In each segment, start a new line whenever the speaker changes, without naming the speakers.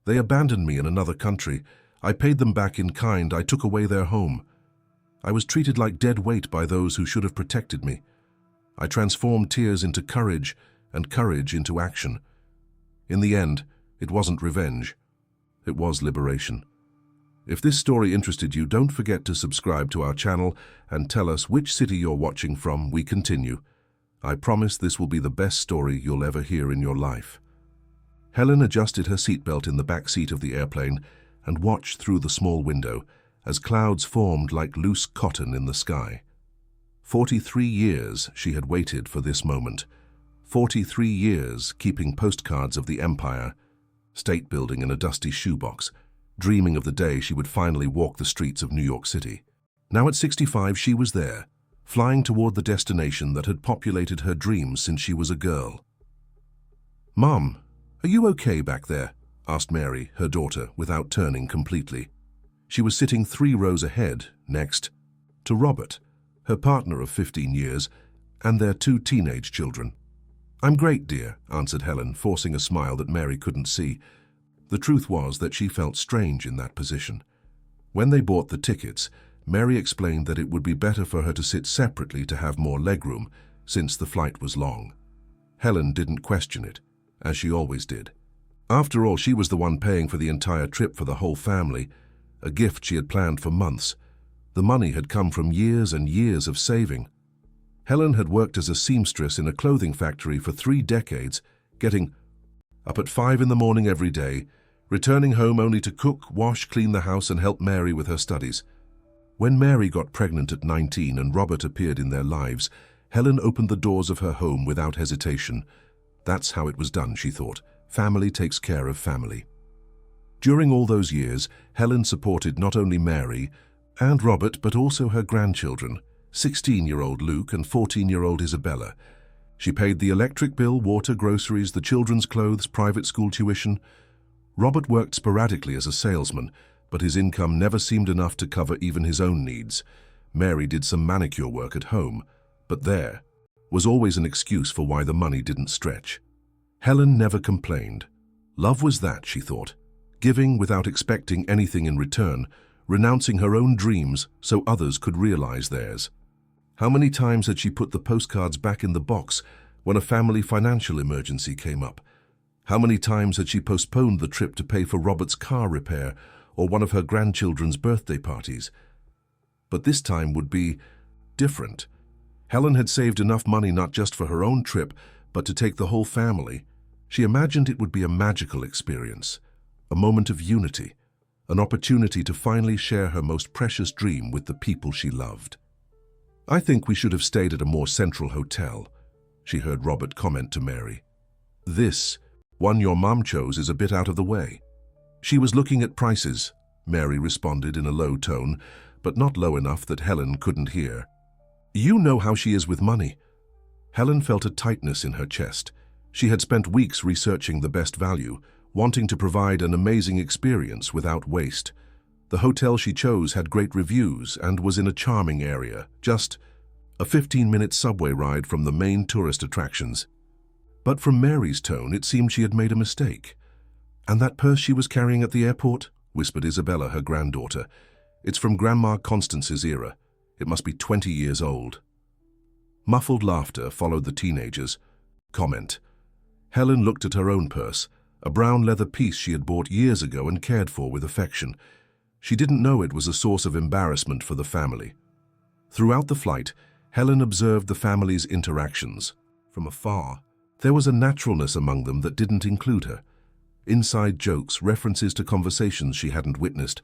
They abandoned me in another country. I paid them back in kind. I took away their home. I was treated like dead weight by those who should have protected me. I transformed tears into courage and courage into action. In the end, it wasn't revenge. It was liberation. If this story interested you, don't forget to subscribe to our channel and tell us which city you're watching from. We continue. I promise this will be the best story you'll ever hear in your life. Helen adjusted her seatbelt in the back seat of the airplane and watched through the small window as clouds formed like loose cotton in the sky. 43 years she had waited for this moment. 43 years keeping postcards of the empire, state building in a dusty shoebox, dreaming of the day she would finally walk the streets of New York City. Now at 65, she was there, flying toward the destination that had populated her dreams since she was a girl. "Mom, are you okay back there?" asked Mary, her daughter, without turning completely. She was sitting 3 rows ahead, next to Robert, her partner of 15 years, and their 2 teenage children. "I'm great, dear," answered Helen, forcing a smile that Mary couldn't see. The truth was that she felt strange in that position. When they bought the tickets, Mary explained that it would be better for her to sit separately to have more legroom, since the flight was long. Helen didn't question it, as she always did. After all, she was the one paying for the entire trip for the whole family, a gift she had planned for months. The money had come from years and years of saving. Helen had worked as a seamstress in a clothing factory for 3 decades, getting up at 5 in the morning every day, returning home only to cook, wash, clean the house and help Mary with her studies. When Mary got pregnant at 19 and Robert appeared in their lives, Helen opened the doors of her home without hesitation. That's how it was done, she thought. Family takes care of family. During all those years, Helen supported not only Mary and Robert, but also her grandchildren, 16-year-old Luke and 14-year-old Isabella. She paid the electric bill, water, groceries, the children's clothes, private school tuition. Robert worked sporadically as a salesman, but his income never seemed enough to cover even his own needs. Mary did some manicure work at home, but there was always an excuse for why the money didn't stretch. Helen never complained. Love was that, she thought, giving without expecting anything in return, renouncing her own dreams so others could realize theirs. How many times had she put the postcards back in the box when a family financial emergency came up? How many times had she postponed the trip to pay for Robert's car repair or one of her grandchildren's birthday parties? But this time would be different. Helen had saved enough money not just for her own trip, but to take the whole family. She imagined it would be a magical experience, a moment of unity, an opportunity to finally share her most precious dream with the people she loved. "I think we should have stayed at a more central hotel," she heard Robert comment to Mary. "This one your mom chose is a bit out of the way." "She was looking at prices," Mary responded in a low tone, but not low enough that Helen couldn't hear. "You know how she is with money." Helen felt a tightness in her chest. She had spent weeks researching the best value, wanting to provide an amazing experience without waste. The hotel she chose had great reviews and was in a charming area, just a 15-minute subway ride from the main tourist attractions. But from Mary's tone, it seemed she had made a mistake. "And that purse she was carrying at the airport?" whispered Isabella, her granddaughter. "It's from Grandma Constance's era. It must be 20 years old." Muffled laughter followed the teenagers' comment. Helen looked at her own purse, a brown leather piece she had bought years ago and cared for with affection. She didn't know it was a source of embarrassment for the family. Throughout the flight, Helen observed the family's interactions. From afar, there was a naturalness among them that didn't include her. Inside jokes, references to conversations she hadn't witnessed,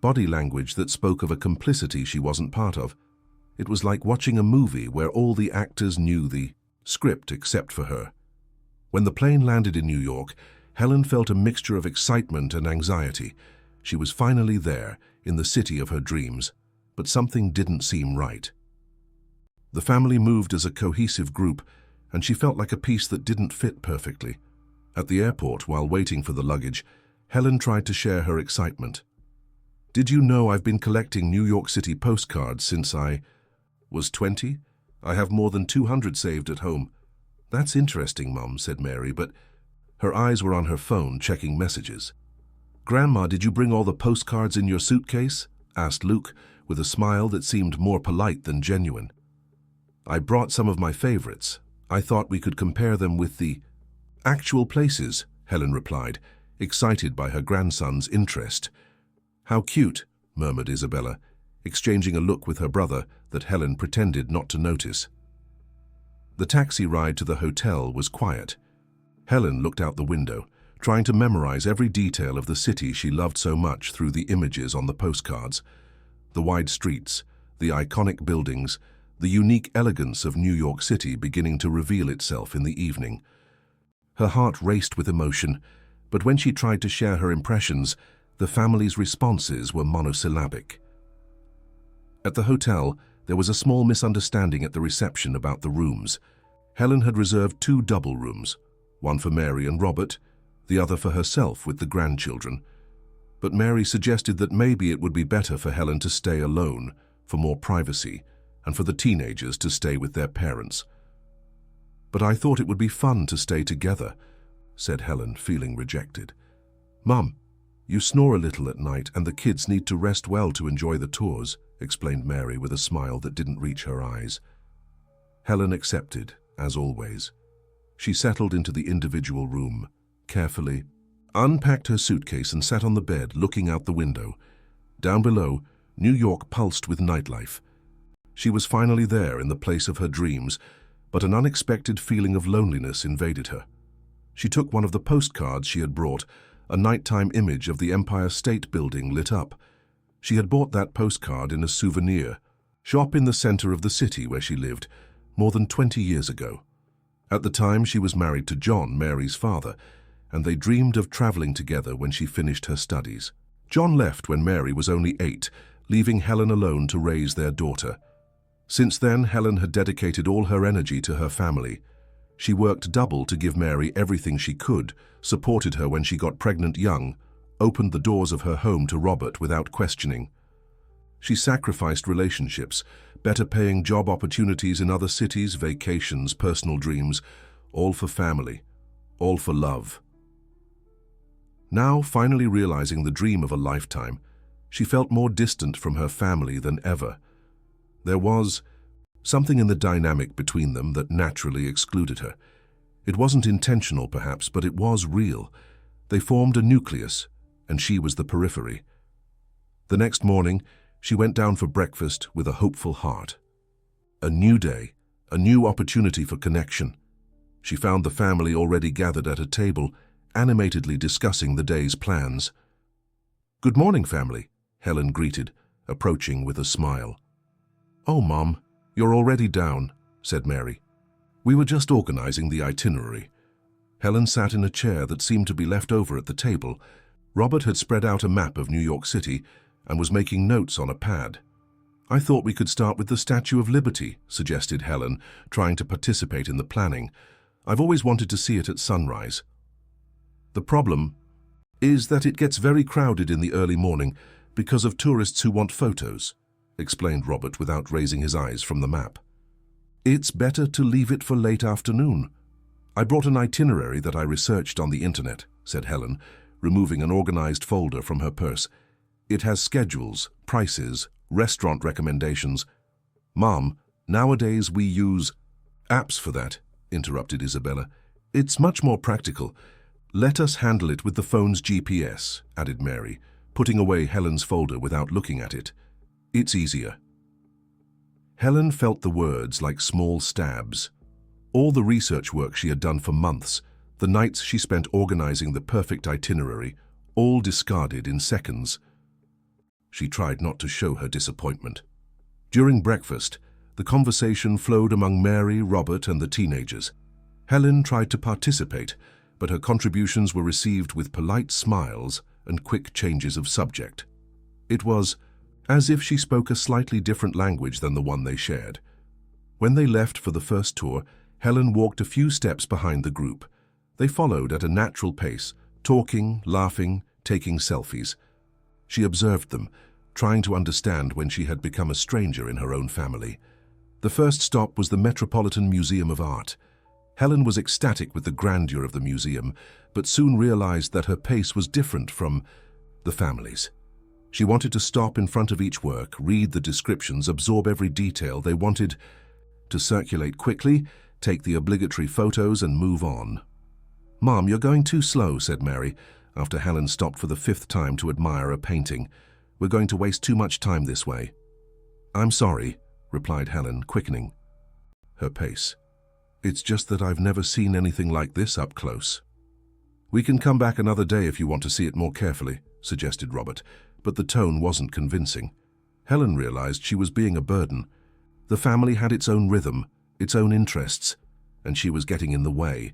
body language that spoke of a complicity she wasn't part of. It was like watching a movie where all the actors knew the script except for her. When the plane landed in New York, Helen felt a mixture of excitement and anxiety. She was finally there, in the city of her dreams, but something didn't seem right. The family moved as a cohesive group, and she felt like a piece that didn't fit perfectly. At the airport, while waiting for the luggage, Helen tried to share her excitement. "Did you know I've been collecting New York City postcards since I was 20? I have more than 200 saved at home." "That's interesting, Mum," said Mary, but her eyes were on her phone, checking messages. "Grandma, did you bring all the postcards in your suitcase?" asked Luke, with a smile that seemed more polite than genuine. "I brought some of my favorites. I thought we could compare them with the actual places," Helen replied, excited by her grandson's interest. "How cute," murmured Isabella, exchanging a look with her brother that Helen pretended not to notice. The taxi ride to the hotel was quiet. Helen looked out the window, trying to memorize every detail of the city she loved so much through the images on the postcards. The wide streets, the iconic buildings, the unique elegance of New York City beginning to reveal itself in the evening. Her heart raced with emotion, but when she tried to share her impressions, the family's responses were monosyllabic. At the hotel, there was a small misunderstanding at the reception about the rooms. Helen had reserved 2 double rooms, one for Mary and Robert, the other for herself with the grandchildren. But Mary suggested that maybe it would be better for Helen to stay alone, for more privacy, and for the teenagers to stay with their parents. "But I thought it would be fun to stay together," said Helen, feeling rejected. "Mum, you snore a little at night and the kids need to rest well to enjoy the tours," explained Mary with a smile that didn't reach her eyes. Helen accepted, as always. She settled into the individual room, carefully, unpacked her suitcase and sat on the bed looking out the window. Down below, New York pulsed with nightlife. She was finally there in the place of her dreams, but an unexpected feeling of loneliness invaded her. She took one of the postcards she had brought, a nighttime image of the Empire State Building lit up. She had bought that postcard in a souvenir shop in the center of the city where she lived, more than 20 years ago. At the time, she was married to John, Mary's father, and they dreamed of traveling together when she finished her studies. John left when Mary was only 8, leaving Helen alone to raise their daughter. Since then, Helen had dedicated all her energy to her family. She worked double to give Mary everything she could, supported her when she got pregnant young, opened the doors of her home to Robert without questioning. She sacrificed relationships, better paying job opportunities in other cities, vacations, personal dreams, all for family, all for love. Now, finally realizing the dream of a lifetime, she felt more distant from her family than ever. There was something in the dynamic between them that naturally excluded her. It wasn't intentional, perhaps, but it was real. They formed a nucleus, and she was the periphery. The next morning, she went down for breakfast with a hopeful heart. A new day, a new opportunity for connection. She found the family already gathered at a table, animatedly discussing the day's plans. "Good morning, family," Helen greeted, approaching with a smile. "Oh, Mom, you're already down," said Mary. "We were just organizing the itinerary." Helen sat in a chair that seemed to be left over at the table. Robert had spread out a map of New York City and was making notes on a pad. "I thought we could start with the Statue of Liberty," suggested Helen, trying to participate in the planning. "I've always wanted to see it at sunrise." "The problem is that it gets very crowded in the early morning because of tourists who want photos," explained Robert without raising his eyes from the map. "It's better to leave it for late afternoon. I brought an itinerary that I researched on the internet," said Helen, removing an organized folder from her purse. "It has schedules, prices, restaurant recommendations." "Mom, nowadays we use apps for that," interrupted Isabella. "It's much more practical. Let us handle it with the phone's GPS," added Mary, putting away Helen's folder without looking at it. "It's easier." Helen felt the words like small stabs. All the research work she had done for months, the nights she spent organizing the perfect itinerary, all discarded in seconds. She tried not to show her disappointment. During breakfast, the conversation flowed among Mary, Robert, and the teenagers. Helen tried to participate, but her contributions were received with polite smiles and quick changes of subject. It was as if she spoke a slightly different language than the one they shared. When they left for the first tour, Helen walked a few steps behind the group. They followed at a natural pace, talking, laughing, taking selfies. She observed them, trying to understand when she had become a stranger in her own family. The first stop was the Metropolitan Museum of Art. Helen was ecstatic with the grandeur of the museum, but soon realized that her pace was different from the families. She wanted to stop in front of each work, read the descriptions, absorb every detail. They wanted to circulate quickly, take the obligatory photos and move on. "Mom, you're going too slow," said Mary, after Helen stopped for the 5th time to admire a painting. "We're going to waste too much time this way." "I'm sorry," replied Helen, quickening her pace. "It's just that I've never seen anything like this up close." "We can come back another day if you want to see it more carefully," suggested Robert, but the tone wasn't convincing. Helen realized she was being a burden. The family had its own rhythm, its own interests, and she was getting in the way.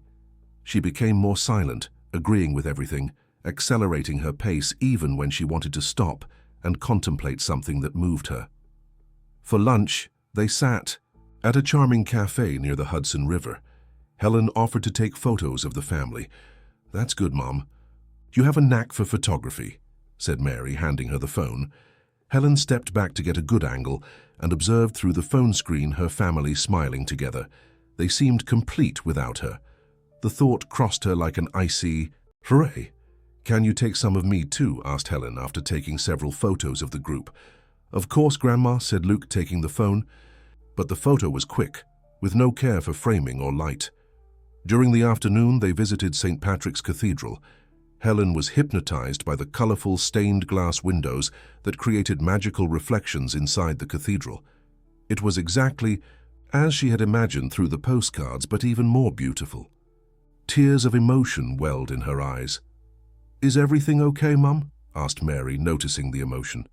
She became more silent, agreeing with everything, accelerating her pace even when she wanted to stop and contemplate something that moved her. For lunch, they sat at a charming cafe near the Hudson River. Helen offered to take photos of the family. "That's good, Mom. You have a knack for photography," said Mary, handing her the phone. Helen stepped back to get a good angle and observed through the phone screen her family smiling together. They seemed complete without her. The thought crossed her like an icy, "Hooray!" "Can you take some of me too?" asked Helen after taking several photos of the group. "Of course, Grandma," said Luke, taking the phone. But the photo was quick, with no care for framing or light. During the afternoon, they visited St. Patrick's Cathedral. Helen was hypnotized by the colorful stained glass windows that created magical reflections inside the cathedral. It was exactly as she had imagined through the postcards, but even more beautiful. Tears of emotion welled in her eyes. "Is everything okay, Mum?" asked Mary, noticing the emotion.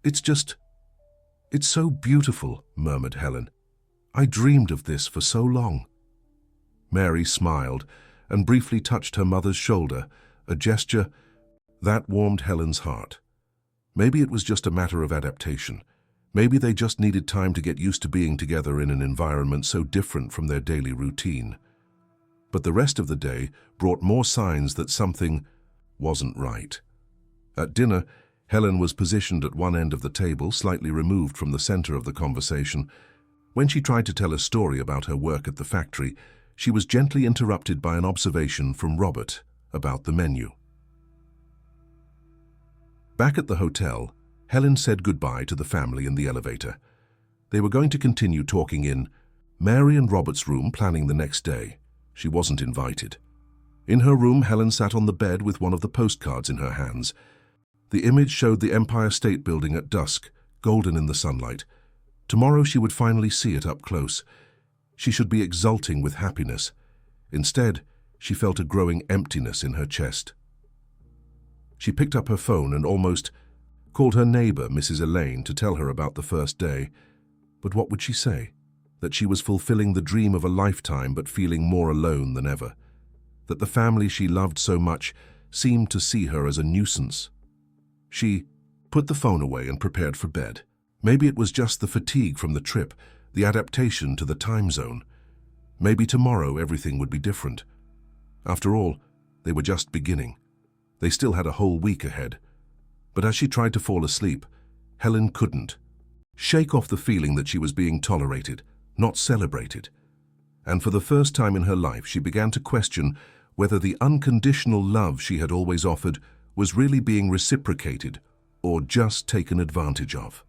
It's so beautiful," murmured Helen. "I dreamed of this for so long." Mary smiled and briefly touched her mother's shoulder, a gesture that warmed Helen's heart. Maybe it was just a matter of adaptation. Maybe they just needed time to get used to being together in an environment so different from their daily routine. But the rest of the day brought more signs that something wasn't right. At dinner, Helen was positioned at one end of the table, slightly removed from the center of the conversation. When she tried to tell a story about her work at the factory, she was gently interrupted by an observation from Robert about the menu. Back at the hotel, Helen said goodbye to the family in the elevator. They were going to continue talking in Mary and Robert's room, planning the next day. She wasn't invited. In her room, Helen sat on the bed with one of the postcards in her hands. The image showed the Empire State Building at dusk, golden in the sunlight. Tomorrow she would finally see it up close. She should be exulting with happiness. Instead, she felt a growing emptiness in her chest. She picked up her phone and almost called her neighbor, Mrs. Elaine, to tell her about the first day. But what would she say? That she was fulfilling the dream of a lifetime but feeling more alone than ever. That the family she loved so much seemed to see her as a nuisance. She put the phone away and prepared for bed. Maybe it was just the fatigue from the trip, the adaptation to the time zone. Maybe tomorrow everything would be different. After all, they were just beginning. They still had a whole week ahead. But as she tried to fall asleep, Helen couldn't shake off the feeling that she was being tolerated, not celebrated. And for the first time in her life, she began to question whether the unconditional love she had always offered was really being reciprocated or just taken advantage of.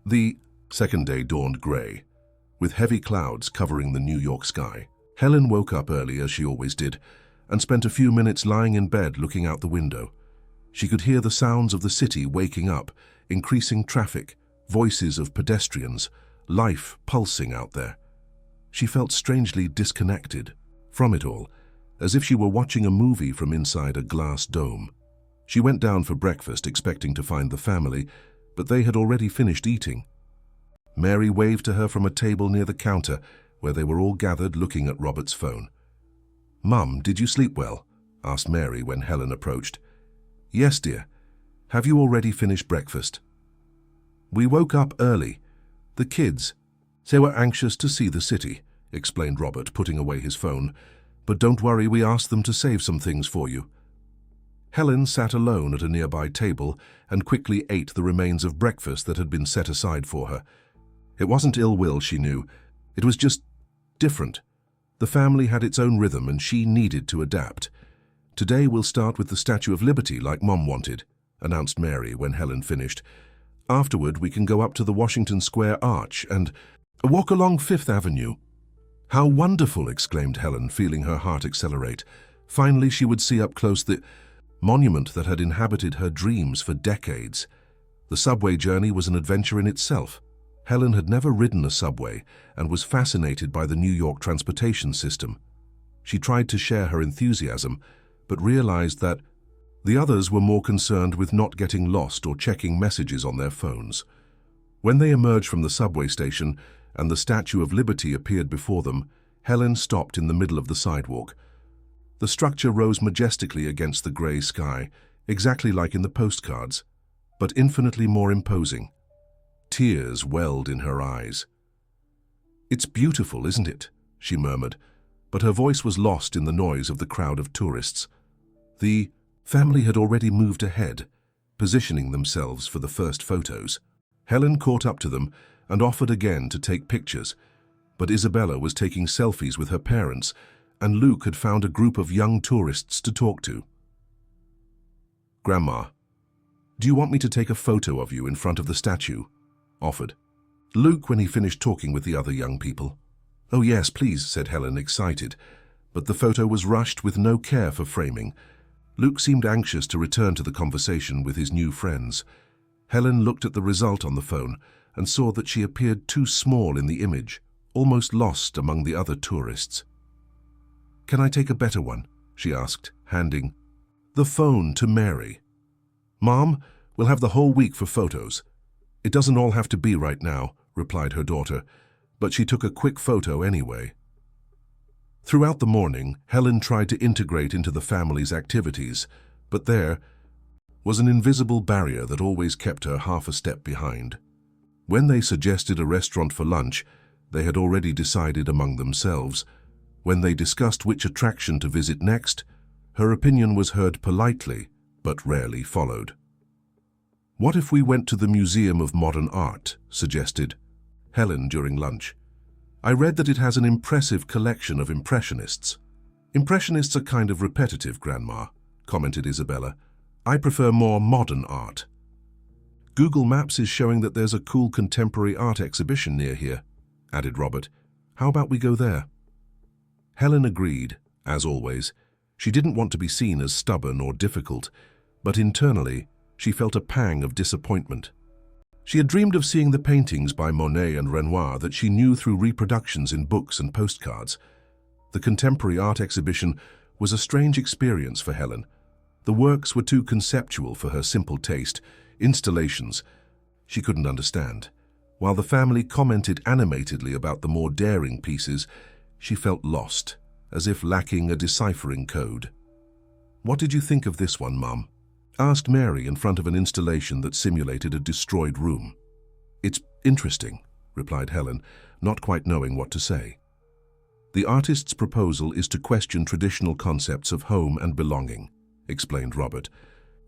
The second day dawned gray, with heavy clouds covering the New York sky. Helen woke up early, as she always did, and spent a few minutes lying in bed looking out the window. She could hear the sounds of the city waking up, increasing traffic, voices of pedestrians, life pulsing out there. She felt strangely disconnected from it all, as if she were watching a movie from inside a glass dome. She went down for breakfast, expecting to find the family, but they had already finished eating. Mary waved to her from a table near the counter, where they were all gathered looking at Robert's phone. "Mum, did you sleep well?" asked Mary when Helen approached. "Yes, dear. Have you already finished breakfast?" "We woke up early. The kids, they were anxious to see the city," explained Robert, putting away his phone. "But don't worry, we asked them to save some things for you." Helen sat alone at a nearby table and quickly ate the remains of breakfast that had been set aside for her. It wasn't ill will, she knew. It was just different. The family had its own rhythm and she needed to adapt. "Today we'll start with the Statue of Liberty like Mom wanted," announced Mary when Helen finished. "Afterward, we can go up to the Washington Square Arch and walk along Fifth Avenue." "How wonderful!" exclaimed Helen, feeling her heart accelerate. Finally, she would see up close the monument that had inhabited her dreams for decades. The subway journey was an adventure in itself. Helen had never ridden a subway and was fascinated by the New York transportation system. She tried to share her enthusiasm, but realized that the others were more concerned with not getting lost or checking messages on their phones. When they emerged from the subway station and the Statue of Liberty appeared before them, Helen stopped in the middle of the sidewalk. The structure rose majestically against the gray sky, exactly like in the postcards, but infinitely more imposing. Tears welled in her eyes. "It's beautiful, isn't it?" she murmured, but her voice was lost in the noise of the crowd of tourists. The family had already moved ahead, positioning themselves for the first photos. Helen caught up to them and offered again to take pictures, but Isabella was taking selfies with her parents, and Luke had found a group of young tourists to talk to. "Grandma, do you want me to take a photo of you in front of the statue?" offered Luke when he finished talking with the other young people. "Oh yes, please," said Helen, excited, but the photo was rushed with no care for framing. Luke seemed anxious to return to the conversation with his new friends. Helen looked at the result on the phone and saw that she appeared too small in the image, almost lost among the other tourists. "Can I take a better one?" she asked, handing the phone to Mary. "Mom, we'll have the whole week for photos." "It doesn't all have to be right now," replied her daughter, but she took a quick photo anyway. Throughout the morning, Helen tried to integrate into the family's activities, but there was an invisible barrier that always kept her half a step behind. When they suggested a restaurant for lunch, they had already decided among themselves. When they discussed which attraction to visit next, her opinion was heard politely, but rarely followed. "What if we went to the Museum of Modern Art?" suggested Helen during lunch. "I read that it has an impressive collection of Impressionists." "Impressionists are kind of repetitive, Grandma," commented Isabella. "I prefer more modern art." "Google Maps is showing that there's a cool contemporary art exhibition near here," added Robert. "How about we go there?" Helen agreed, as always. She didn't want to be seen as stubborn or difficult, but internally, she felt a pang of disappointment. She had dreamed of seeing the paintings by Monet and Renoir that she knew through reproductions in books and postcards. The contemporary art exhibition was a strange experience for Helen. The works were too conceptual for her simple taste, installations she couldn't understand. While the family commented animatedly about the more daring pieces, she felt lost, as if lacking a deciphering code. "What did you think of this one, Mum?" asked Mary in front of an installation that simulated a destroyed room. "It's interesting," replied Helen, not quite knowing what to say. "The artist's proposal is to question traditional concepts of home and belonging," explained Robert,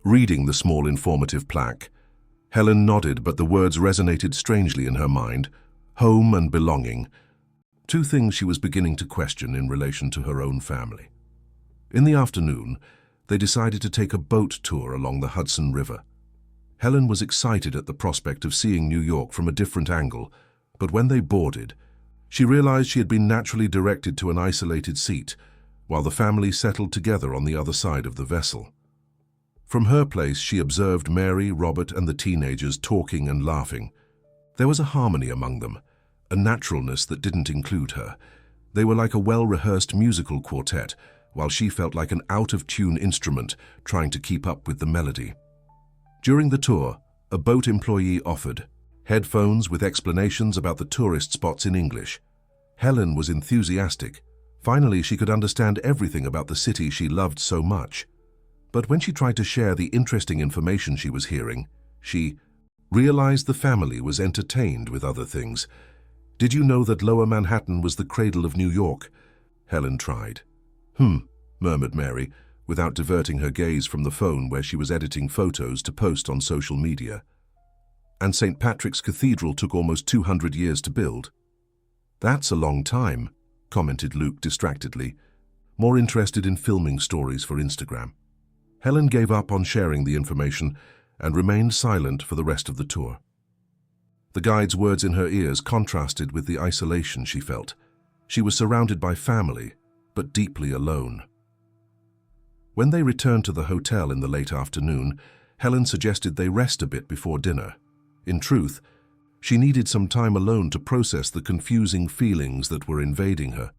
reading the small informative plaque. Helen nodded, but the words resonated strangely in her mind. Home and belonging. Two things she was beginning to question in relation to her own family. In the afternoon, they decided to take a boat tour along the Hudson River. Helen was excited at the prospect of seeing New York from a different angle, but when they boarded, she realized she had been naturally directed to an isolated seat, while the family settled together on the other side of the vessel. From her place, she observed Mary, Robert, and the teenagers talking and laughing. There was a harmony among them, a naturalness that didn't include her. They were like a well-rehearsed musical quartet, while she felt like an out-of-tune instrument trying to keep up with the melody. During the tour, a boat employee offered headphones with explanations about the tourist spots in English. Helen was enthusiastic. Finally, she could understand everything about the city she loved so much. But when she tried to share the interesting information she was hearing, she realized the family was entertained with other things. "Did you know that Lower Manhattan was the cradle of New York?" Helen tried. Murmured Mary, without diverting her gaze from the phone where she was editing photos to post on social media. "And St. Patrick's Cathedral took almost 200 years to build." "That's a long time," commented Luke distractedly. more interested in filming stories for Instagram. Helen gave up on sharing the information and remained silent for the rest of the tour. The guide's words in her ears contrasted with the isolation she felt. She was surrounded by family, but deeply alone. When they returned to the hotel in the late afternoon, Helen suggested they rest a bit before dinner. In truth, she needed some time alone to process the confusing feelings that were invading her.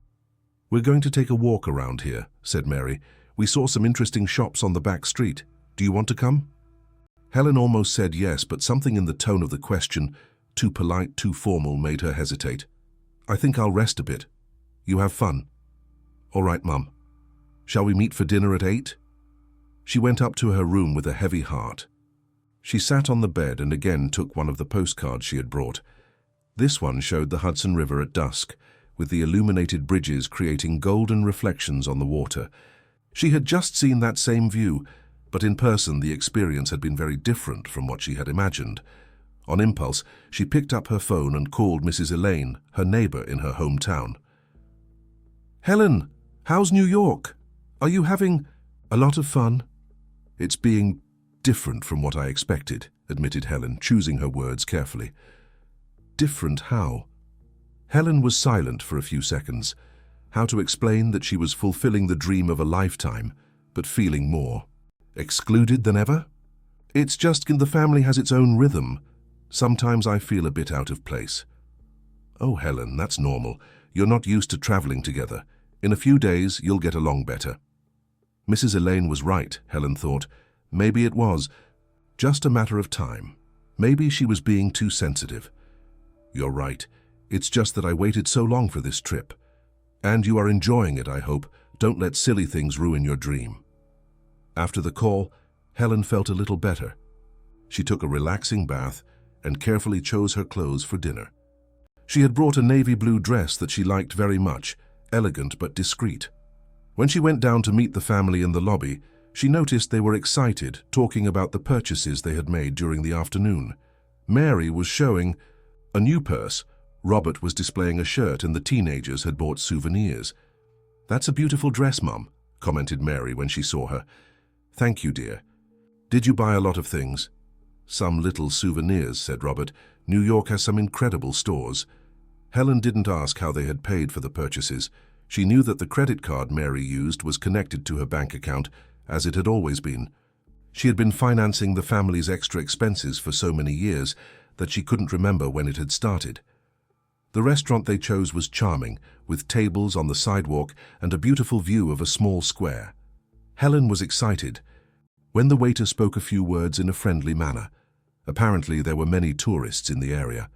"We're going to take a walk around here," said Mary. "We saw some interesting shops on the back street. Do you want to come?" Helen almost said yes, but something in the tone of the question, too polite, too formal, made her hesitate. "I think I'll rest a bit. You have fun." "All right, Mum. Shall we meet for dinner at 8? She went up to her room with a heavy heart. She sat on the bed and again took one of the postcards she had brought. This one showed the Hudson River at dusk, with the illuminated bridges creating golden reflections on the water. She had just seen that same view, but in person the experience had been very different from what she had imagined. On impulse, she picked up her phone and called Mrs. Elaine, her neighbor in her hometown. "Helen, how's New York? Are you having a lot of fun?" "It's being different from what I expected," admitted Helen, choosing her words carefully. "Different how?" Helen was silent for a few seconds. How to explain that she was fulfilling the dream of a lifetime, but feeling more excluded than ever? "It's just the family has its own rhythm. Sometimes I feel a bit out of place." "Oh, Helen, that's normal. You're not used to traveling together. In a few days, you'll get along better." Mrs. Elaine was right, Helen thought. Maybe it was just a matter of time. Maybe she was being too sensitive. "You're right. It's just that I waited so long for this trip. And you are enjoying it, I hope. Don't let silly things ruin your dream." After the call, Helen felt a little better. She took a relaxing bath and carefully chose her clothes for dinner. She had brought a navy blue dress that she liked very much, elegant but discreet. When she went down to meet the family in the lobby, she noticed they were excited, talking about the purchases they had made during the afternoon. Mary was showing a new purse. Robert was displaying a shirt, and the teenagers had bought souvenirs. "That's a beautiful dress, Mum," commented Mary when she saw her. "Thank you, dear. Did you buy a lot of things?" "Some little souvenirs," said Robert. "New York has some incredible stores." Helen didn't ask how they had paid for the purchases. She knew that the credit card Mary used was connected to her bank account, as it had always been. She had been financing the family's extra expenses for so many years that she couldn't remember when it had started. The restaurant they chose was charming, with tables on the sidewalk and a beautiful view of a small square. Helen was excited when the waiter spoke a few words in a friendly manner. Apparently there were many tourists in the area.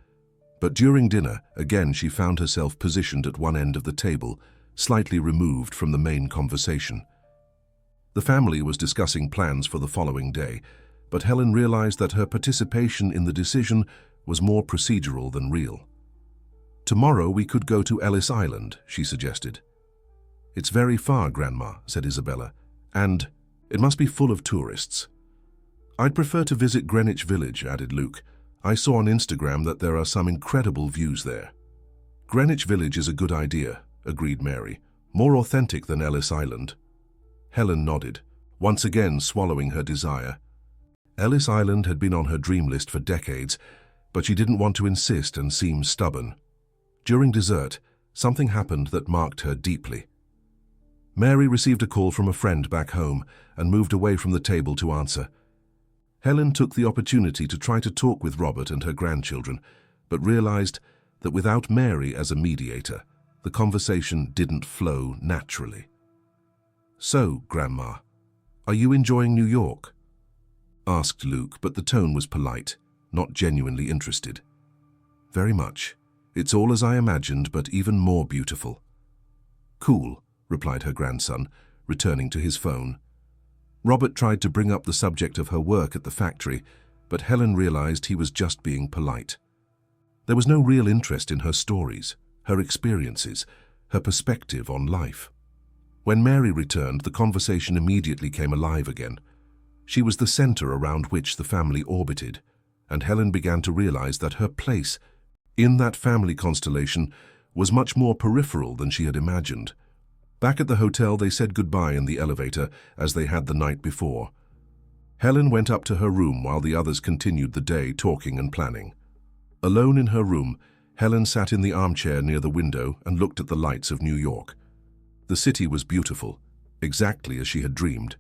But during dinner, again she found herself positioned at one end of the table, slightly removed from the main conversation. The family was discussing plans for the following day, but Helen realized that her participation in the decision was more procedural than real. "Tomorrow we could go to Ellis Island," she suggested. "It's very far, Grandma," said Isabella, "and it must be full of tourists." "I'd prefer to visit Greenwich Village," added Luke. "I saw on Instagram that there are some incredible views there." "Greenwich Village is a good idea," agreed Mary. "More authentic than Ellis Island." Helen nodded, once again swallowing her desire. Ellis Island had been on her dream list for decades, but she didn't want to insist and seem stubborn. During dessert, something happened that marked her deeply. Mary received a call from a friend back home and moved away from the table to answer. Helen took the opportunity to try to talk with Robert and her grandchildren, but realized that without Mary as a mediator, the conversation didn't flow naturally. "So, Grandma, are you enjoying New York?" asked Luke, but the tone was polite, not genuinely interested. "Very much. It's all as I imagined, but even more beautiful." "Cool," replied her grandson, returning to his phone. Robert tried to bring up the subject of her work at the factory, but Helen realized he was just being polite. There was no real interest in her stories, her experiences, her perspective on life. When Mary returned, the conversation immediately came alive again. She was the center around which the family orbited, and Helen began to realize that her place in that family constellation was much more peripheral than she had imagined. Back at the hotel, they said goodbye in the elevator as they had the night before. Helen went up to her room while the others continued the day talking and planning. Alone in her room, Helen sat in the armchair near the window and looked at the lights of New York. The city was beautiful, exactly as she had dreamed.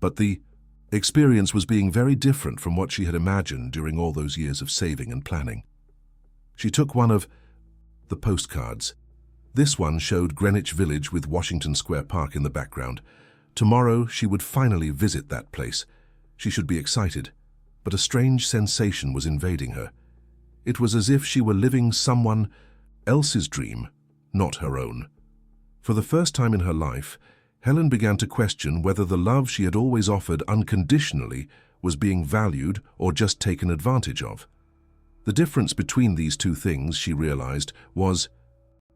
But the experience was being very different from what she had imagined during all those years of saving and planning. She took one of the postcards. This one showed Greenwich Village with Washington Square Park in the background. Tomorrow she would finally visit that place. She should be excited, but a strange sensation was invading her. It was as if she were living someone else's dream, not her own. For the first time in her life, Helen began to question whether the love she had always offered unconditionally was being valued or just taken advantage of. The difference between these two things, she realized, was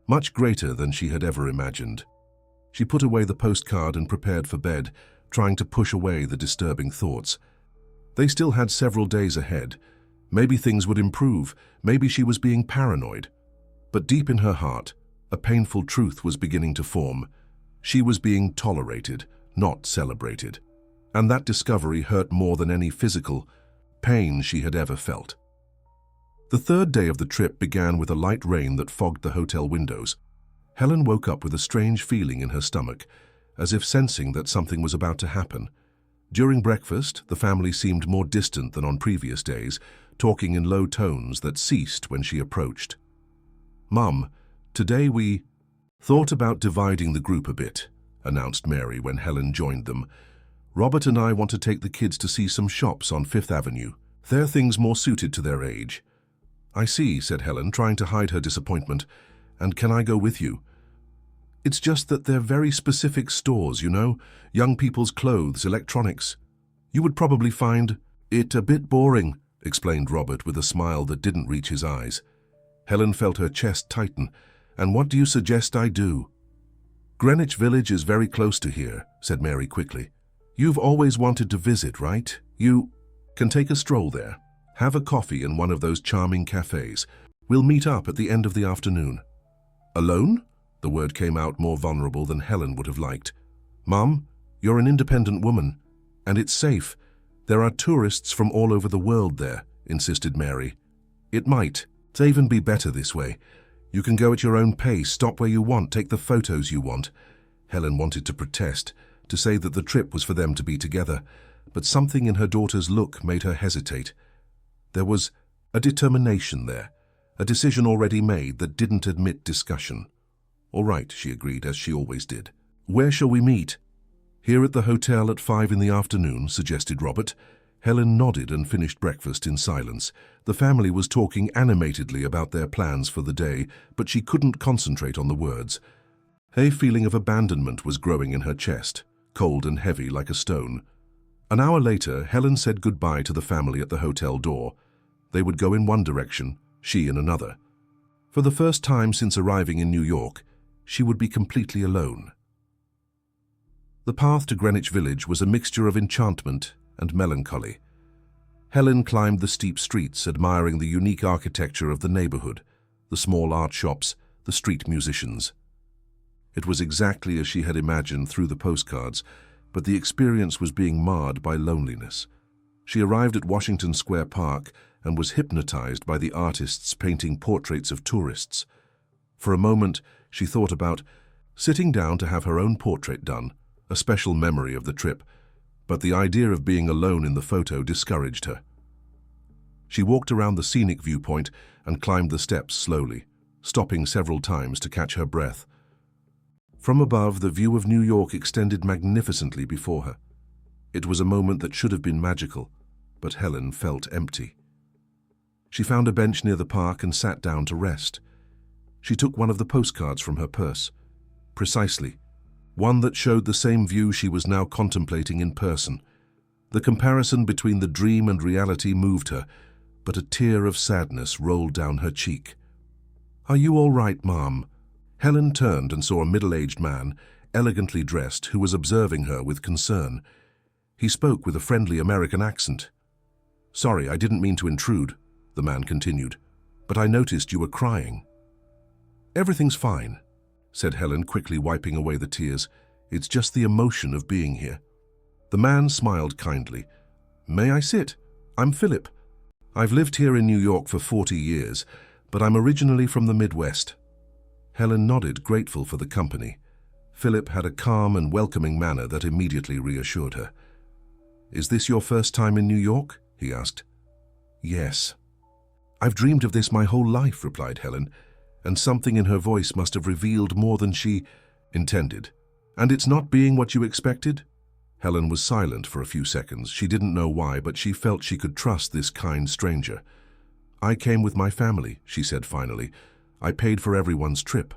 much greater than she had ever imagined. She put away the postcard and prepared for bed, trying to push away the disturbing thoughts. They still had several days ahead. Maybe things would improve, maybe she was being paranoid. But deep in her heart, a painful truth was beginning to form. She was being tolerated, not celebrated. And that discovery hurt more than any physical pain she had ever felt. The third day of the trip began with a light rain that fogged the hotel windows. Helen woke up with a strange feeling in her stomach, as if sensing that something was about to happen. During breakfast, the family seemed more distant than on previous days, talking in low tones that ceased when she approached. "Mum, today we thought about dividing the group a bit," announced Mary when Helen joined them. "Robert and I want to take the kids to see some shops on Fifth Avenue. They're things more suited to their age." "I see," said Helen, trying to hide her disappointment. "And can I go with you?" "It's just that they're very specific stores, you know, young people's clothes, electronics. You would probably find it a bit boring," explained Robert with a smile that didn't reach his eyes. Helen felt her chest tighten. "And what do you suggest I do?" "Greenwich Village is very close to here," said Mary quickly. "You've always wanted to visit, right? You can take a stroll there. Have a coffee in one of those charming cafes. We'll meet up at the end of the afternoon." "Alone?" The word came out more vulnerable than Helen would have liked. "Mum, you're an independent woman, and it's safe. There are tourists from all over the world there," insisted Mary. "It might even be better this way. You can go at your own pace, stop where you want, take the photos you want." Helen wanted to protest, to say that the trip was for them to be together, but something in her daughter's look made her hesitate. There was a determination there, a decision already made that didn't admit discussion. "All right," she agreed, as she always did. "Where shall we meet?" "Here at the hotel at 5 in the afternoon," suggested Robert. Helen nodded and finished breakfast in silence. The family was talking animatedly about their plans for the day, but she couldn't concentrate on the words. A feeling of abandonment was growing in her chest, cold and heavy like a stone. An hour later, Helen said goodbye to the family at the hotel door. They would go in one direction, she in another. For the first time since arriving in New York, she would be completely alone. The path to Greenwich Village was a mixture of enchantment and melancholy. Helen climbed the steep streets, admiring the unique architecture of the neighborhood, the small art shops, the street musicians. It was exactly as she had imagined through the postcards, but the experience was being marred by loneliness. She arrived at Washington Square Park and was hypnotized by the artists painting portraits of tourists. For a moment, she thought about sitting down to have her own portrait done, a special memory of the trip, but the idea of being alone in the photo discouraged her. She walked around the scenic viewpoint and climbed the steps slowly, stopping several times to catch her breath. From above, the view of New York extended magnificently before her. It was a moment that should have been magical, but Helen felt empty. She found a bench near the park and sat down to rest. She took one of the postcards from her purse. Precisely, one that showed the same view she was now contemplating in person. The comparison between the dream and reality moved her, but a tear of sadness rolled down her cheek. "Are you all right, Mom?" Helen turned and saw a middle-aged man, elegantly dressed, who was observing her with concern. He spoke with a friendly American accent. "Sorry, I didn't mean to intrude," the man continued, "but I noticed you were crying." "Everything's fine." said Helen, quickly wiping away the tears. "It's just the emotion of being here." The man smiled kindly. "May I sit? I'm Philip. I've lived here in New York for 40 years, but I'm originally from the Midwest." Helen nodded, grateful for the company. Philip had a calm and welcoming manner that immediately reassured her. "Is this your first time in New York?" he asked. "Yes." "I've dreamed of this my whole life," replied Helen, and something in her voice must have revealed more than she intended. "And it's not being what you expected?" Helen was silent for a few seconds. She didn't know why, but she felt she could trust this kind stranger. "I came with my family," she said finally. "I paid for everyone's trip.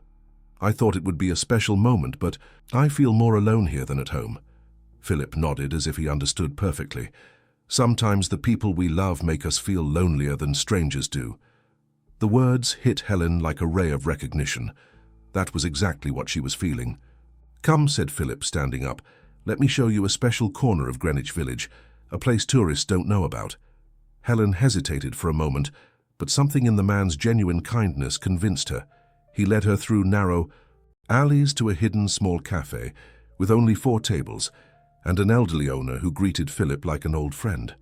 I thought it would be a special moment, but I feel more alone here than at home." Philip nodded as if he understood perfectly. "Sometimes the people we love make us feel lonelier than strangers do." The words hit Helen like a ray of recognition. That was exactly what she was feeling. "Come," said Philip, standing up. "Let me show you a special corner of Greenwich Village, a place tourists don't know about." Helen hesitated for a moment, but something in the man's genuine kindness convinced her. He led her through narrow alleys to a hidden small cafe with only 4 tables and an elderly owner who greeted Philip like an old friend.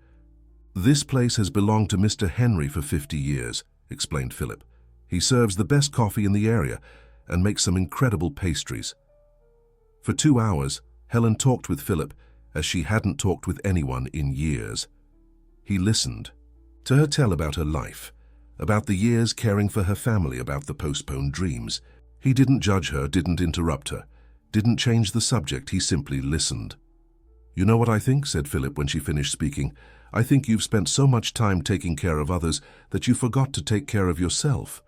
"This place has belonged to Mr. Henry for 50 years, explained Philip. "He serves the best coffee in the area and makes some incredible pastries." For 2 hours, Helen talked with Philip as she hadn't talked with anyone in years. He listened to her tell about her life, about the years caring for her family, about the postponed dreams. He didn't judge her, didn't interrupt her, didn't change the subject. He simply listened. "You know what I think?" said Philip when she finished speaking. "I think you've spent so much time taking care of others that you forgot to take care of yourself."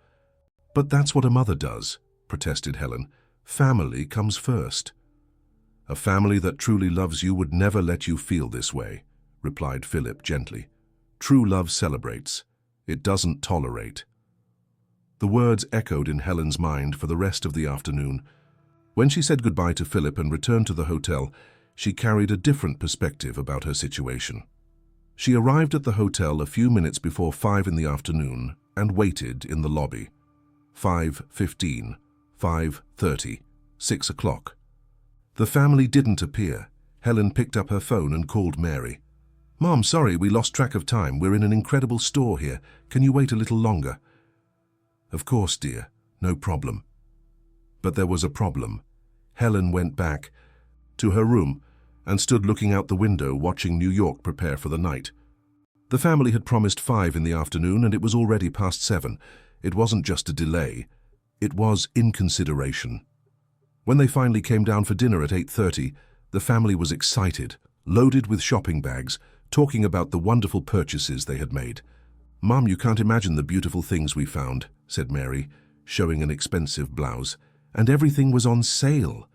"But that's what a mother does," protested Helen. "Family comes first." "A family that truly loves you would never let you feel this way," replied Philip gently. "True love celebrates. It doesn't tolerate." The words echoed in Helen's mind for the rest of the afternoon. When she said goodbye to Philip and returned to the hotel, she carried a different perspective about her situation. She arrived at the hotel a few minutes before 5 in the afternoon and waited in the lobby. 5:15, 5:30, 6 o'clock. The family didn't appear. Helen picked up her phone and called Mary. "Mom, sorry, we lost track of time. We're in an incredible store here. Can you wait a little longer?" "Of course, dear. No problem." But there was a problem. Helen went back to her room and stood looking out the window, watching New York prepare for the night. The family had promised 5 in the afternoon, and it was already past 7. It wasn't just a delay. It was inconsideration. When they finally came down for dinner at 8:30, the family was excited, loaded with shopping bags, talking about the wonderful purchases they had made. "Mom, you can't imagine the beautiful things we found," said Mary, showing an expensive blouse. "And everything was on sale."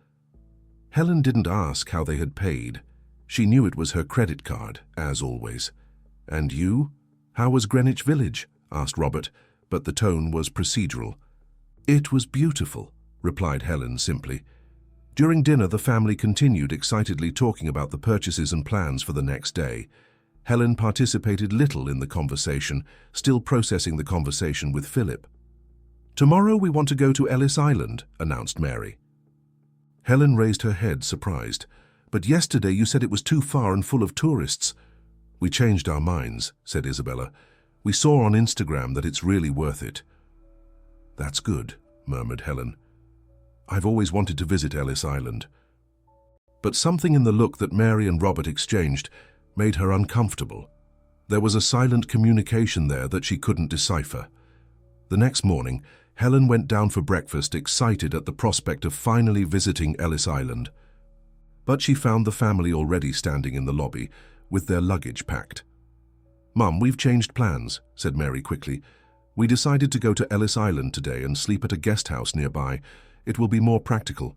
Helen didn't ask how they had paid. She knew it was her credit card, as always. "And you? How was Greenwich Village?" asked Robert, but the tone was procedural. "It was beautiful," replied Helen simply. During dinner, the family continued excitedly talking about the purchases and plans for the next day. Helen participated little in the conversation, still processing the conversation with Philip. "Tomorrow we want to go to Ellis Island," announced Mary. Helen raised her head, surprised. "But yesterday you said it was too far and full of tourists." "We changed our minds," said Isabella. "We saw on Instagram that it's really worth it." "That's good," murmured Helen. "I've always wanted to visit Ellis Island." But something in the look that Mary and Robert exchanged made her uncomfortable. There was a silent communication there that she couldn't decipher. The next morning, Helen went down for breakfast, excited at the prospect of finally visiting Ellis Island. But she found the family already standing in the lobby, with their luggage packed. "Mum, we've changed plans," said Mary quickly. "We decided to go to Ellis Island today and sleep at a guest house nearby. It will be more practical."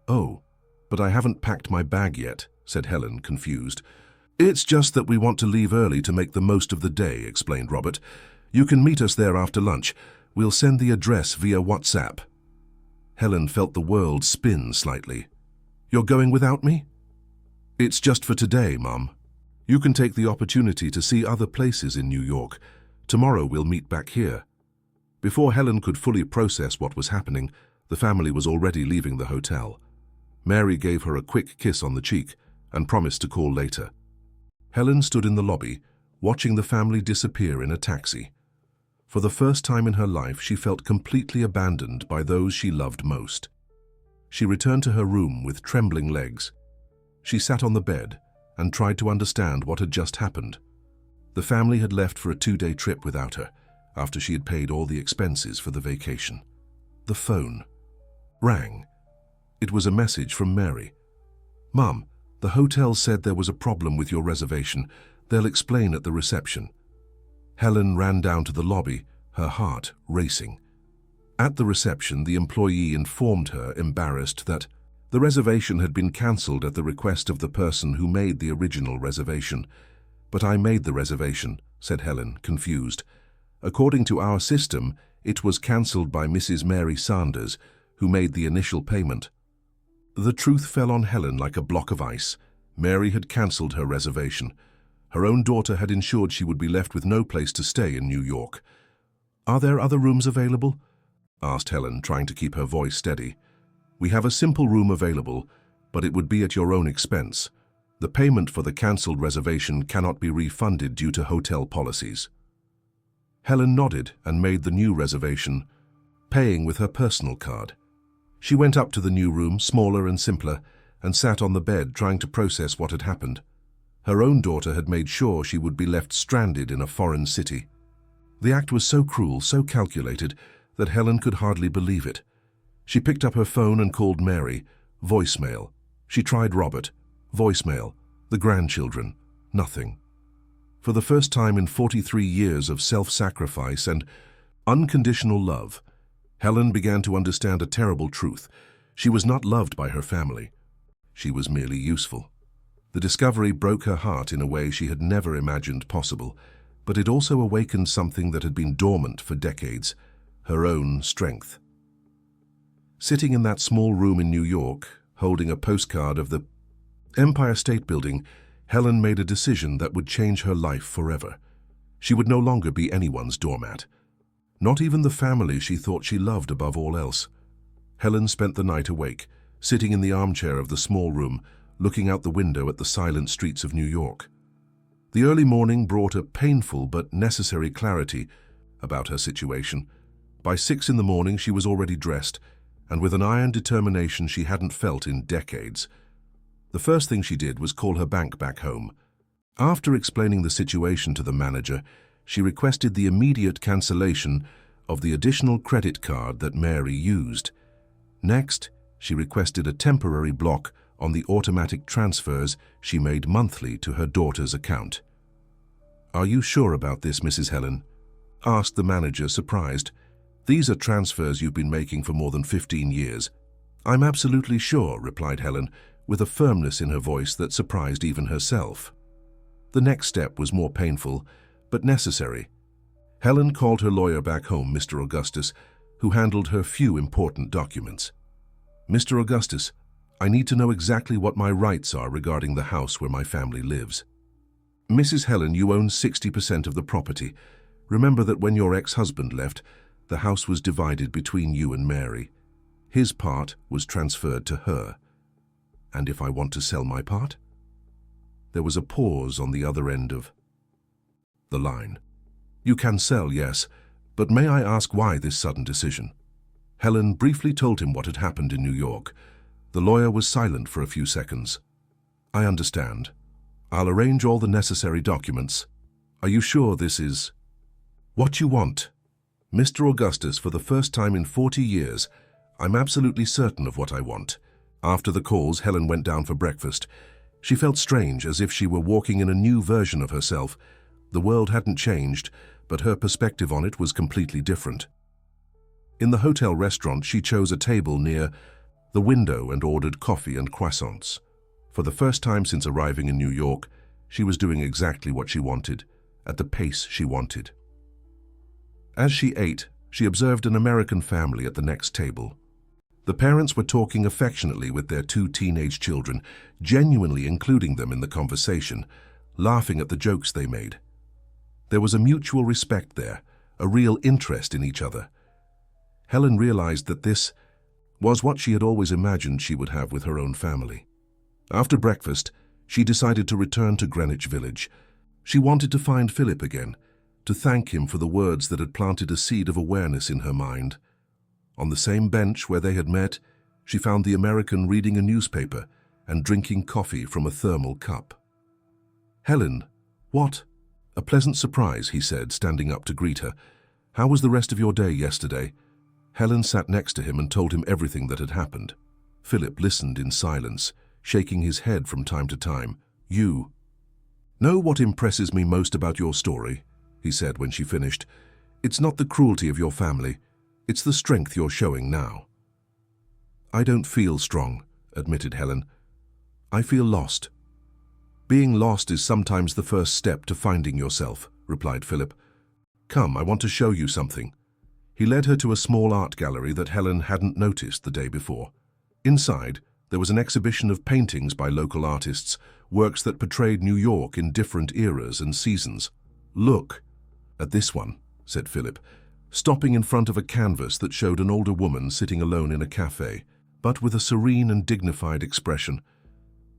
"Oh, but I haven't packed my bag yet," said Helen, confused. "It's just that we want to leave early to make the most of the day," explained Robert. "You can meet us there after lunch. We'll send the address via WhatsApp." Helen felt the world spin slightly. "You're going without me?" "It's just for today, Mum. You can take the opportunity to see other places in New York. Tomorrow we'll meet back here." Before Helen could fully process what was happening, The family was already leaving the hotel. Mary gave her a quick kiss on the cheek and promised to call later. Helen stood in the lobby, watching the family disappear in a taxi. For the first time in her life, she felt completely abandoned by those she loved most. She returned to her room with trembling legs. She sat on the bed and tried to understand what had just happened. The family had left for a 2-day trip without her, after she had paid all the expenses for the vacation. The phone rang. It was a message from Mary. "Mum, the hotel said there was a problem with your reservation. They'll explain at the reception." Helen ran down to the lobby, her heart racing. At the reception, the employee informed her, embarrassed, that the reservation had been cancelled at the request of the person who made the original reservation. "But I made the reservation," said Helen, confused. "According to our system, it was cancelled by Mrs. Mary Sanders, who made the initial payment." The truth fell on Helen like a block of ice. Mary had cancelled her reservation. Her own daughter had ensured she would be left with no place to stay in New York. "Are there other rooms available?" asked Helen, trying to keep her voice steady. "We have a simple room available, but it would be at your own expense. The payment for the cancelled reservation cannot be refunded due to hotel policies." Helen nodded and made the new reservation, paying with her personal card. She went up to the new room, smaller and simpler, and sat on the bed trying to process what had happened. Her own daughter had made sure she would be left stranded in a foreign city. The act was so cruel, so calculated, that Helen could hardly believe it. She picked up her phone and called Mary. Voicemail. She tried Robert. Voicemail. The grandchildren. Nothing. For the first time in 43 years of self-sacrifice and unconditional love, Helen began to understand a terrible truth. She was not loved by her family. She was merely useful. The discovery broke her heart in a way she had never imagined possible, but it also awakened something that had been dormant for decades, her own strength. Sitting in that small room in New York, holding a postcard of the Empire State Building, Helen made a decision that would change her life forever. She would no longer be anyone's doormat. Not even the family she thought she loved above all else. Helen spent the night awake, sitting in the armchair of the small room, looking out the window at the silent streets of New York. The early morning brought a painful but necessary clarity about her situation. By 6 in the morning she was already dressed, and with an iron determination she hadn't felt in decades. The first thing she did was call her bank back home. After explaining the situation to the manager, she requested the immediate cancellation of the additional credit card that Mary used. Next, she requested a temporary block on the automatic transfers she made monthly to her daughter's account. "Are you sure about this, Mrs. Helen?" asked the manager, surprised. "These are transfers you've been making for more than 15 years. "I'm absolutely sure," replied Helen, with a firmness in her voice that surprised even herself. The next step was more painful, but necessary. Helen called her lawyer back home, Mr. Augustus, who handled her few important documents. "Mr. Augustus, I need to know exactly what my rights are regarding the house where my family lives." "Mrs. Helen, you own 60% of the property. Remember that when your ex-husband left, the house was divided between you and Mary. His part was transferred to her. And if I want to sell my part?" There was a pause on the other end of the line. "You can sell, yes, but may I ask why this sudden decision?" Helen briefly told him what had happened in New York. The lawyer was silent for a few seconds. "I understand. I'll arrange all the necessary documents. Are you sure this is what you want?" "Mr. Augustus, for the first time in 40 years, I'm absolutely certain of what I want." After the calls, Helen went down for breakfast. She felt strange, as if she were walking in a new version of herself. The world hadn't changed, but her perspective on it was completely different. In the hotel restaurant, she chose a table near the window and ordered coffee and croissants. For the first time since arriving in New York, she was doing exactly what she wanted, at the pace she wanted. As she ate, she observed an American family at the next table. The parents were talking affectionately with their 2 teenage children, genuinely including them in the conversation, laughing at the jokes they made. There was a mutual respect there, a real interest in each other. Helen realized that this was what she had always imagined she would have with her own family. After breakfast, she decided to return to Greenwich Village. She wanted to find Philip again, to thank him for the words that had planted a seed of awareness in her mind. On the same bench where they had met, she found the American reading a newspaper and drinking coffee from a thermal cup. "Helen, what?" "A pleasant surprise," he said, standing up to greet her. "How was the rest of your day yesterday?" Helen sat next to him and told him everything that had happened. Philip listened in silence, shaking his head from time to time. "You know what impresses me most about your story?" he said when she finished. "It's not the cruelty of your family. It's the strength you're showing now." "I don't feel strong," admitted Helen. "I feel lost." "Being lost is sometimes the first step to finding yourself," replied Philip. "Come, I want to show you something." He led her to a small art gallery that Helen hadn't noticed the day before. Inside, there was an exhibition of paintings by local artists, works that portrayed New York in different eras and seasons. "Look at this one," said Philip, stopping in front of a canvas that showed an older woman sitting alone in a cafe, but with a serene and dignified expression.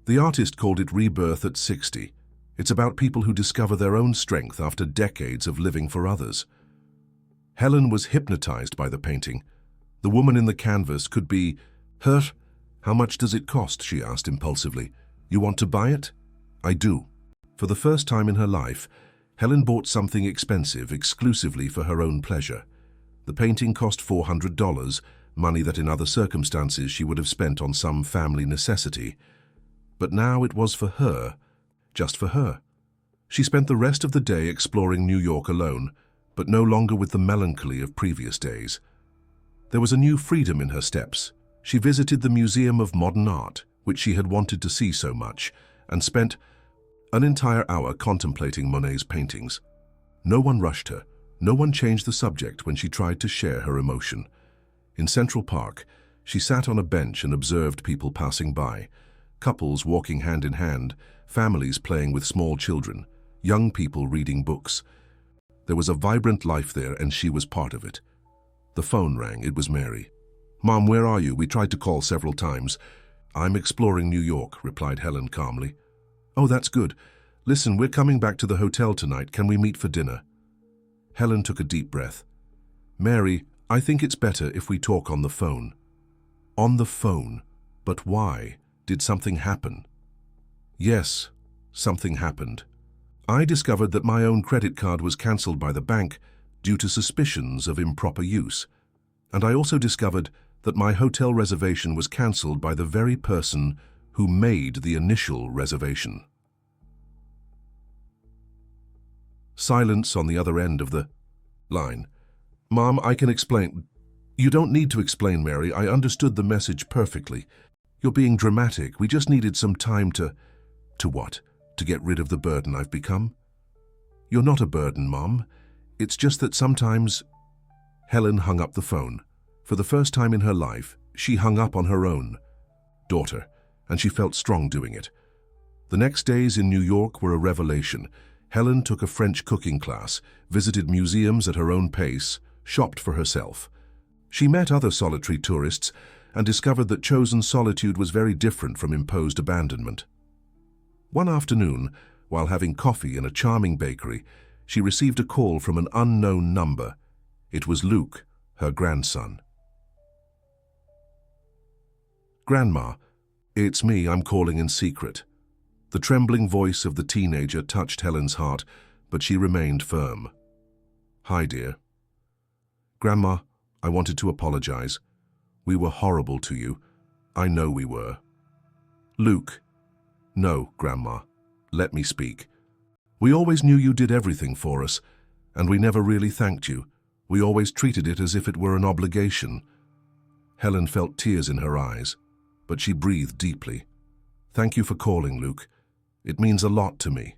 The artist called it Rebirth at 60. It's about people who discover their own strength after decades of living for others. Helen was hypnotized by the painting. The woman in the canvas could be her. "How much does it cost?" she asked impulsively. "You want to buy it?" "I do." For the first time in her life, Helen bought something expensive exclusively for her own pleasure. The painting cost $400, money that in other circumstances she would have spent on some family necessity. But now it was for her, just for her. She spent the rest of the day exploring New York alone, but no longer with the melancholy of previous days. There was a new freedom in her steps. She visited the Museum of Modern Art, which she had wanted to see so much, and spent an entire hour contemplating Monet's paintings. No one rushed her. No one changed the subject when she tried to share her emotion. In Central Park, she sat on a bench and observed people passing by, couples walking hand in hand, families playing with small children, young people reading books. There was a vibrant life there, and she was part of it. The phone rang. It was Mary. "Mom, where are you? We tried to call several times." "I'm exploring New York," replied Helen calmly. "Oh, that's good. Listen, we're coming back to the hotel tonight. Can we meet for dinner?" Helen took a deep breath. "Mary, I think it's better if we talk on the phone." "On the phone? But why? Did something happen?" "Yes, something happened. I discovered that my own credit card was cancelled by the bank due to suspicions of improper use. And I also discovered that my hotel reservation was cancelled by the very person who made the initial reservation." Silence on the other end of the line. "Mom, I can explain." "You don't need to explain, Mary. I understood the message perfectly. You're being dramatic. We just needed some time to... To what? To get rid of the burden I've become?" "You're not a burden, Mom. It's just that sometimes..." Helen hung up the phone. For the first time in her life, she hung up on her own daughter, and she felt strong doing it. The next days in New York were a revelation. Helen took a French cooking class, visited museums at her own pace, shopped for herself. She met other solitary tourists and discovered that chosen solitude was very different from imposed abandonment. One afternoon, while having coffee in a charming bakery, she received a call from an unknown number. It was Luke, her grandson. "Grandma, it's me. I'm calling in secret." The trembling voice of the teenager touched Helen's heart, but she remained firm. "Hi, dear." "Grandma, I wanted to apologize. We were horrible to you. I know we were." "Luke." "No, Grandma. Let me speak. We always knew you did everything for us, and we never really thanked you. We always treated it as if it were an obligation." Helen felt tears in her eyes, but she breathed deeply. "Thank you for calling, Luke. It means a lot to me.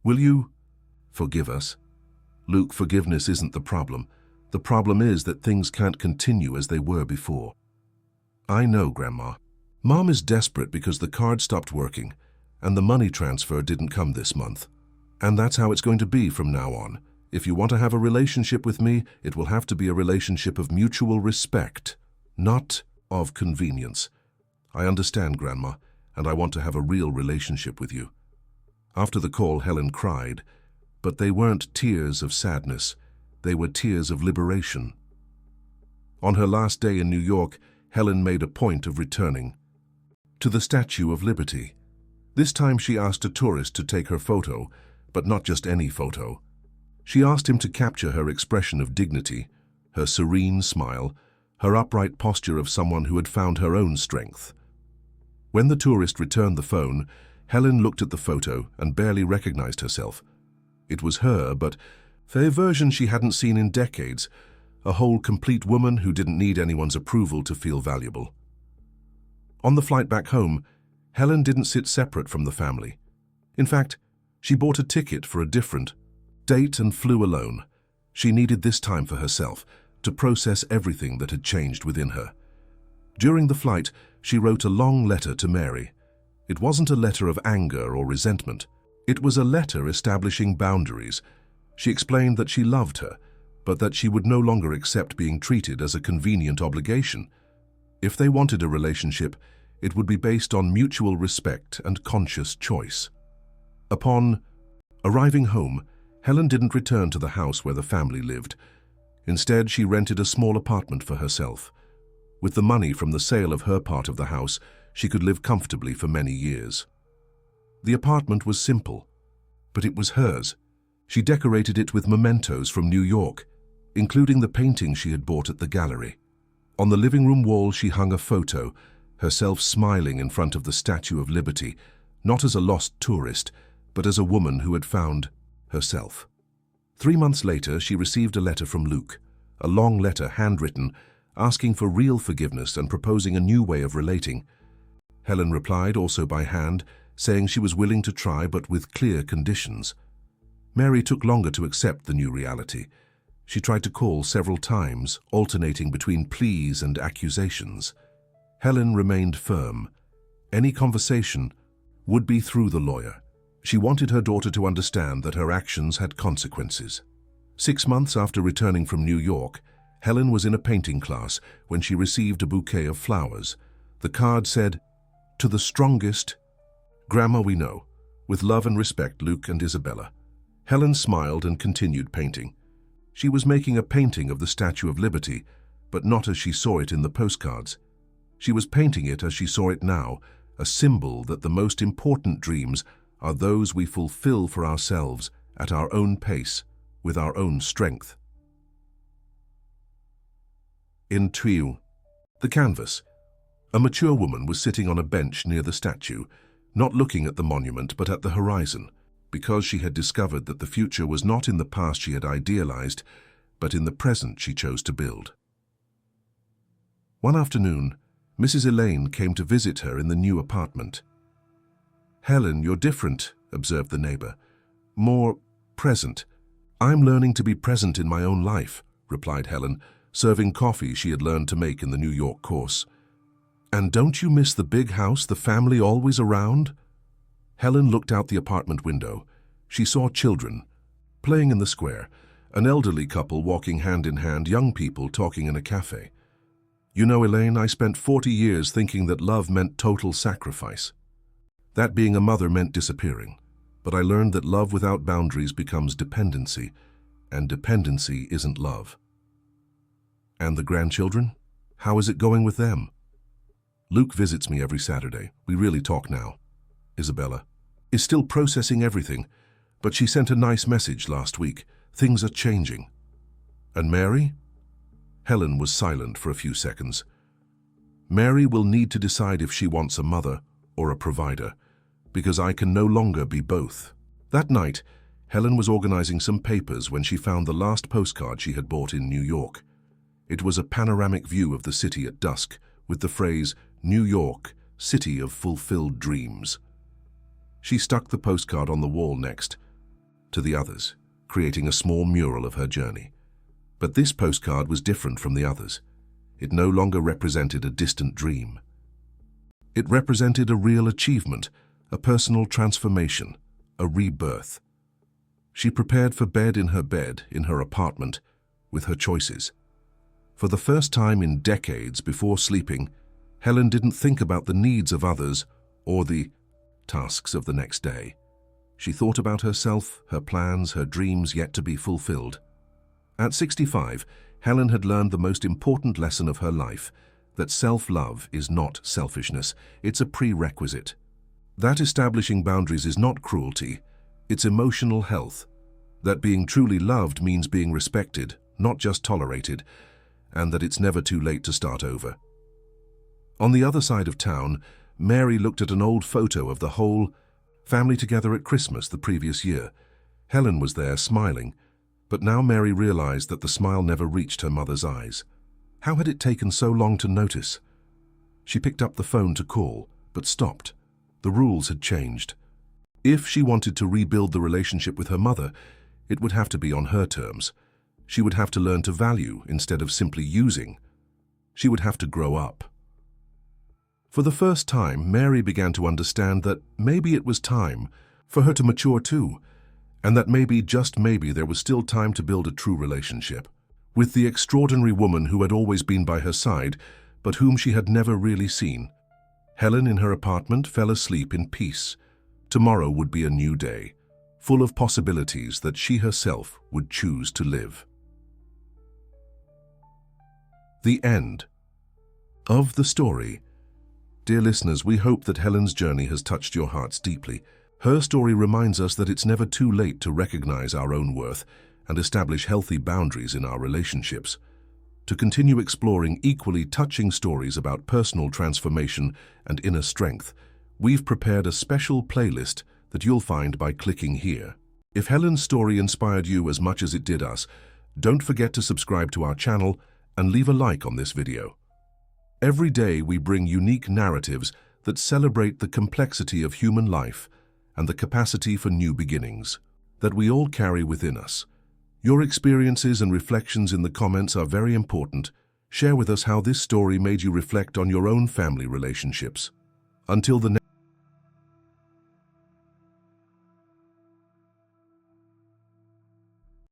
Will you forgive us?" "Luke, forgiveness isn't the problem. The problem is that things can't continue as they were before." "I know, Grandma. Mom is desperate because the card stopped working, and the money transfer didn't come this month. And that's how it's going to be from now on. If you want to have a relationship with me, it will have to be a relationship of mutual respect, not of convenience. I understand, Grandma, and I want to have a real relationship with you. After the call, Helen cried, but they weren't tears of sadness. They were tears of liberation. On her last day in New York, Helen made a point of returning to the Statue of Liberty. This time she asked a tourist to take her photo, but not just any photo. She asked him to capture her expression of dignity, her serene smile, her upright posture of someone who had found her own strength. When the tourist returned the phone, Helen looked at the photo and barely recognized herself. It was her, but a version she hadn't seen in decades, a whole, complete woman who didn't need anyone's approval to feel valuable. On the flight back home, Helen didn't sit separate from the family. In fact, she bought a ticket for a different date and flew alone. She needed this time for herself, to process everything that had changed within her. During the flight, she wrote a long letter to Mary. It wasn't a letter of anger or resentment. It was a letter establishing boundaries. She explained that she loved her, but that she would no longer accept being treated as a convenient obligation. If they wanted a relationship, it would be based on mutual respect and conscious choice. Upon arriving home, Helen didn't return to the house where the family lived. Instead, she rented a small apartment for herself. With the money from the sale of her part of the house, she could live comfortably for many years. The apartment was simple, but it was hers. She decorated it with mementos from New York, including the painting she had bought at the gallery. On the living room wall, she hung a photo, herself smiling in front of the Statue of Liberty, not as a lost tourist, but as a woman who had found herself. 3 months later, she received a letter from Luke, a long letter handwritten, asking for real forgiveness and proposing a new way of relating. Helen replied, also by hand, saying she was willing to try but with clear conditions. Mary took longer to accept the new reality. She tried to call several times, alternating between pleas and accusations. Helen remained firm. Any conversation would be through the lawyer. She wanted her daughter to understand that her actions had consequences. 6 months after returning from New York, Helen was in a painting class when she received a bouquet of flowers. The card said, "To the strongest, Grandma we know. With love and respect, Luke and Isabella." Helen smiled and continued painting. She was making a painting of the Statue of Liberty, but not as she saw it in the postcards. She was painting it as she saw it now, a symbol that the most important dreams are those we fulfill for ourselves at our own pace, with our own strength. In Trieu, the canvas. A mature woman was sitting on a bench near the statue, not looking at the monument but at the horizon, because she had discovered that the future was not in the past she had idealized, but in the present she chose to build. One afternoon, Mrs. Elaine came to visit her in the new apartment. "Helen, you're different," observed the neighbor. "More present." "I'm learning to be present in my own life," replied Helen, serving coffee she had learned to make in the New York course. "And don't you miss the big house, the family always around?" Helen looked out the apartment window. She saw children playing in the square, an elderly couple walking hand in hand, young people talking in a cafe. "You know, Elaine, I spent 40 years thinking that love meant total sacrifice. That being a mother meant disappearing. But I learned that love without boundaries becomes dependency, and dependency isn't love." "And the grandchildren? How is it going with them?" "Luke visits me every Saturday. We really talk now. Isabella is still processing everything, but she sent a nice message last week. Things are changing." "And Mary?" Helen was silent for a few seconds. "Mary will need to decide if she wants a mother or a provider, because I can no longer be both." That night, Helen was organizing some papers when she found the last postcard she had bought in New York. It was a panoramic view of the city at dusk, with the phrase, "New York, City of Fulfilled Dreams." She stuck the postcard on the wall next to the others, creating a small mural of her journey. But this postcard was different from the others. It no longer represented a distant dream. It represented a real achievement, a personal transformation, a rebirth. She prepared for bed in her apartment, with her choices. For the first time in decades before sleeping, Helen didn't think about the needs of others or the tasks of the next day. She thought about herself, her plans, her dreams yet to be fulfilled. At 65, Helen had learned the most important lesson of her life, that self-love is not selfishness, it's a prerequisite. That establishing boundaries is not cruelty, it's emotional health. That being truly loved means being respected, not just tolerated, and that it's never too late to start over. On the other side of town, Mary looked at an old photo of the whole family together at Christmas the previous year. Helen was there, smiling, but now Mary realized that the smile never reached her mother's eyes. How had it taken so long to notice? She picked up the phone to call, but stopped. The rules had changed. If she wanted to rebuild the relationship with her mother, it would have to be on her terms. She would have to learn to value instead of simply using. She would have to grow up. For the first time, Mary began to understand that maybe it was time for her to mature too, and that maybe, just maybe, there was still time to build a true relationship with the extraordinary woman who had always been by her side, but whom she had never really seen. Helen, in her apartment, fell asleep in peace. Tomorrow would be a new day, full of possibilities that she herself would choose to live. The end of the story. Dear listeners, we hope that Helen's journey has touched your hearts deeply. Her story reminds us that it's never too late to recognize our own worth and establish healthy boundaries in our relationships. To continue exploring equally touching stories about personal transformation and inner strength, we've prepared a special playlist that you'll find by clicking here. If Helen's story inspired you as much as it did us, don't forget to subscribe to our channel and leave a like on this video. Every day we bring unique narratives that celebrate the complexity of human life and the capacity for new beginnings that we all carry within us. Your experiences and reflections in the comments are very important. Share with us how this story made you reflect on your own family relationships. Until the next